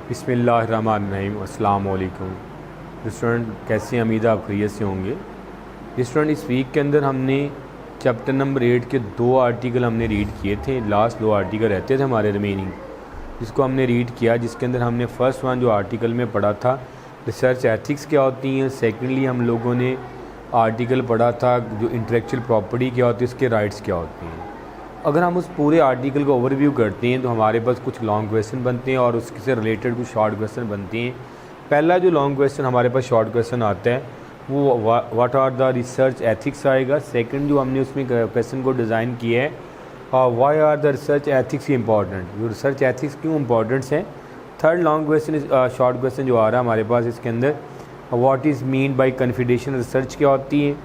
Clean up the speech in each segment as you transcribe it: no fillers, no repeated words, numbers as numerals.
बिस्मिल्लाहिर्रहमानिर्रहीम। अस्सलाम वालेकुम स्टूडेंट, कैसे हैं? उम्मीद है आप खैरियत से होंगे। स्टूडेंट, इस वीक के अंदर हमने चैप्टर नंबर 8 के 2 आर्टिकल हमने रीड किए थे। लास्ट 2 आर्टिकल रहते थे हमारे रिमेनिंग, जिसको हमने रीड किया, जिसके अंदर हमने फर्स्ट वन जो आर्टिकल में पढ़ा था रिसर्च एथिक्स क्या होती हैं। सेकेंडली हम लोगों ने आर्टिकल पढ़ा था जो इंटेलेक्चुअल प्रॉपर्टी क्या होती है, उसके राइट्स क्या होते हैं। अगर हम उस पूरे आर्टिकल को ओवरव्यू करते हैं तो हमारे पास कुछ लॉन्ग क्वेश्चन बनते हैं और उससे रिलेटेड कुछ शॉर्ट क्वेश्चन बनते हैं। पहला जो लॉन्ग क्वेश्चन हमारे पास शॉर्ट क्वेश्चन आता है वो what are the research ethics आएगा। सेकंड जो हमने उसमें क्वेश्चन को डिज़ाइन किया है why are the research ethics important, जो रिसर्च एथिक्स क्यों इम्पॉर्टेंट्स हैं। Third long question short question जो आ रहा है हमारे पास इसके अंदर what is mean by confidential research क्या होती है।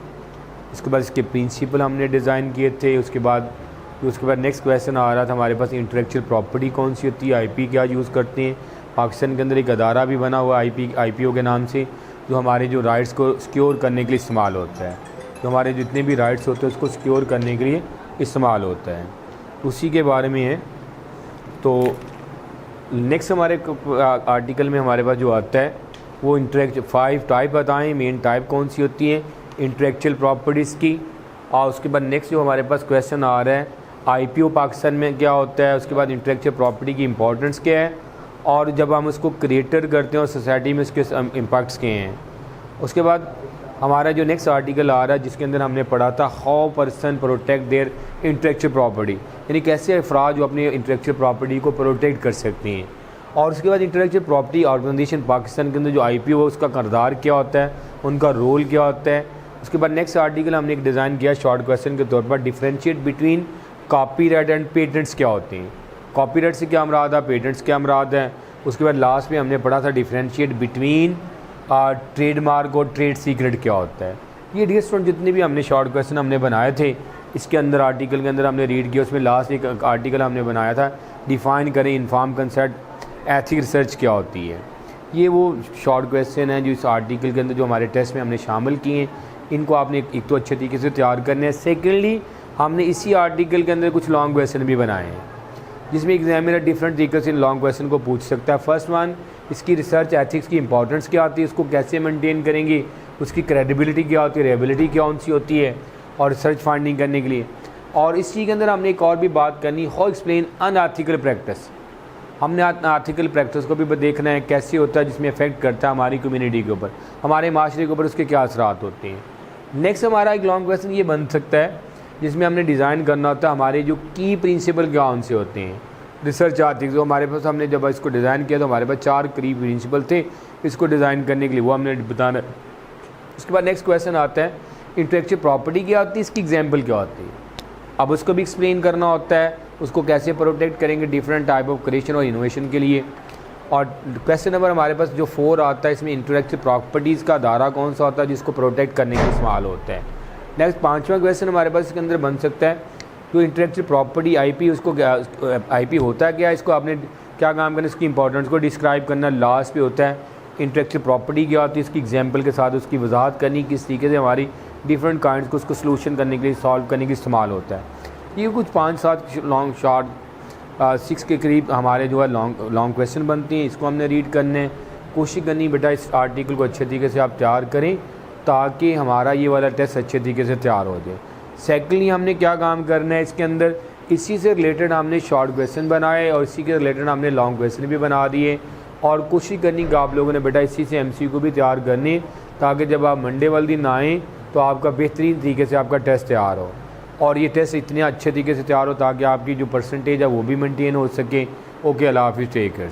उसके बाद इसके प्रिंसिपल हमने डिज़ाइन किए थे। उसके बाद नेक्स्ट क्वेश्चन आ रहा था हमारे पास इंटेलेक्चुअल प्रॉपर्टी कौन सी होती है, आईपी क्या यूज़ करते हैं। पाकिस्तान के अंदर एक अदारा भी बना हुआ आईपीओ के नाम से, जो हमारे जो राइट्स को सिक्योर करने के लिए इस्तेमाल होता है। तो हमारे जितने भी राइट्स होते हैं उसको सिक्योर करने के लिए इस्तेमाल होता है, उसी के बारे में है। तो नेक्स्ट हमारे आर्टिकल में हमारे पास जो आता है वो 5 टाइप बताएँ, मेन टाइप कौन सी होती है इंटेलेक्चुअल प्रॉपर्टीज़ की। और उसके बाद नेक्स्ट जो हमारे पास क्वेश्चन आ रहा है आईपीओ पाकिस्तान में क्या होता है। उसके बाद इंटेलेक्चुअल प्रॉपर्टी की इंपॉर्टेंस क्या है और जब हम उसको क्रिएटर करते हैं और सोसाइटी में उसके इम्पैक्ट्स क्या हैं। उसके बाद हमारा जो नेक्स्ट आर्टिकल आ रहा है जिसके अंदर हमने पढ़ा था how person protect their intellectual property, यानी कैसे अफराद जो अपनी इंटेलेक्चुअल प्रॉपर्टी को प्रोटेक्ट कर सकते हैं। और उसके बाद इंटेलेक्चुअल प्रॉपर्टी ऑर्गेनाइजेशन पाकिस्तान के अंदर जो आईपीओ है उसका किरदार क्या होता है, उनका रोल क्या होता है। उसके बाद नेक्स्ट आर्टिकल हमने एक डिज़ाइन किया शॉर्ट क्वेश्चन के तौर पर differentiate between copyright and patents क्या होते हैं। कॉपीराइट से क्या मुराद है, पेटेंट्स क्या मुराद है। उसके बाद लास्ट में हमने पढ़ा था डिफरेंशिएट बिटवीन ट्रेडमार्क और ट्रेड सीक्रेट क्या होता है। ये डियर स्टूडेंट जितने भी हमने शॉर्ट क्वेश्चन हमने बनाए थे इसके अंदर आर्टिकल के अंदर हमने रीड किया। उसमें लास्ट एक आर्टिकल हमने बनाया था डिफ़ाइन करें इन्फॉर्म कंसेप्ट एथिक रिसर्च क्या होती है। ये वो शॉर्ट क्वेश्चन है जो इस आर्टिकल के अंदर जो हमारे टेस्ट में हमने शामिल किए हैं। इनको आपने एक तो अच्छे तरीके से तैयार करने हैं। सेकेंडली हमने इसी आर्टिकल के अंदर कुछ लॉन्ग क्वेश्चन भी बनाए हैं जिसमें एग्जामिनर डिफरेंट तरीके से लॉन्ग क्वेश्चन को पूछ सकता है। फर्स्ट वन, इसकी रिसर्च एथिक्स की इंपॉर्टेंस क्या होती है, उसको कैसे मेंटेन करेंगे, उसकी क्रेडिबिलिटी क्या होती है, रेबिलिटी क्या कौन सी होती है और रिसर्च फाइंडिंग करने के लिए। और इसी के अंदर हमने एक और भी बात करनी हाउ एक्सप्लेन अनएथिकल प्रैक्टिस। हमने अनएथिकल प्रैक्टिस को भी देखना है कैसे होता है, जिसमें इफेक्ट करता है हमारी कम्युनिटी के ऊपर, हमारे माशरे के ऊपर उसके क्या असरात होते हैं। नेक्स्ट हमारा एक लॉन्ग क्वेश्चन ये बन सकता है जिसमें हमने डिज़ाइन करना होता है हमारे जो की प्रिंसिपल क्या उनसे होते हैं रिसर्च एथिक्स। जो हमारे पास हमने जब इसको डिज़ाइन किया तो हमारे पास 4 की प्रिंसिपल थे इसको डिज़ाइन करने के लिए, वो हमने बताना। उसके बाद नेक्स्ट क्वेश्चन आता है इंटेलेक्चुअल प्रॉपर्टी क्या होती है, इसकी एग्जाम्पल क्या होती है। अब उसको भी एक्सप्लेन करना होता है, उसको कैसे प्रोटेक्ट करेंगे डिफरेंट टाइप ऑफ क्रिएशन और इनोवेशन के लिए। और क्वेश्चन नंबर हमारे पास जो 4 आता है इसमें इंटेलेक्चुअल प्रॉपर्टीज़ का दायरा कौन सा होता है जिसको प्रोटेक्ट करने के इस्तेमाल होता है। नेक्स्ट 5वां क्वेश्चन हमारे पास इसके अंदर बन सकता है जो इंटेलेक्चुअल प्रॉपर्टी आईपी, उसको क्या आईपी होता है क्या, इसको आपने क्या काम करना, इसकी इंपॉर्टेंस को डिस्क्राइब करना। लास्ट पे होता है इंटेलेक्चुअल प्रॉपर्टी क्या होती है, इसकी एग्जांपल के साथ उसकी वजाहत करनी, किस तरीके से हमारी डिफरेंट काइंड्स को उसको सोल्यूशन करने के लिए सॉल्व करने के इस्तेमाल होता है। ये कुछ 5-7 लॉन्ग शॉर्ट 6 के करीब हमारे जो है लॉन्ग क्वेश्चन बनते हैं। इसको हमने रीड करने कोशिश करनी बेटा इस आर्टिकल को अच्छे तरीके से आप तैयार करें ताकि हमारा ये वाला टेस्ट अच्छे तरीके से तैयार हो जाए। सेकेंडली हमने क्या काम करना है इसके अंदर, इसी से रिलेटेड हमने शॉर्ट क्वेश्चन बनाए और इसी के रिलेटेड हमने लॉन्ग क्वेश्चन भी बना दिए। और कोशिश करनी कि आप लोगों ने बेटा इसी से एमसीक्यू भी तैयार करनी ताकि जब आप मंडे वाले दिन आएँ तो आपका बेहतरीन तरीके से आपका टेस्ट तैयार हो और ये टेस्ट इतने अच्छे तरीके से तैयार हो ताकि आपकी जो परसेंटेज है वो भी मेनटेन हो सके। ओके, अल्लाह हाफिज़, टेक केयर।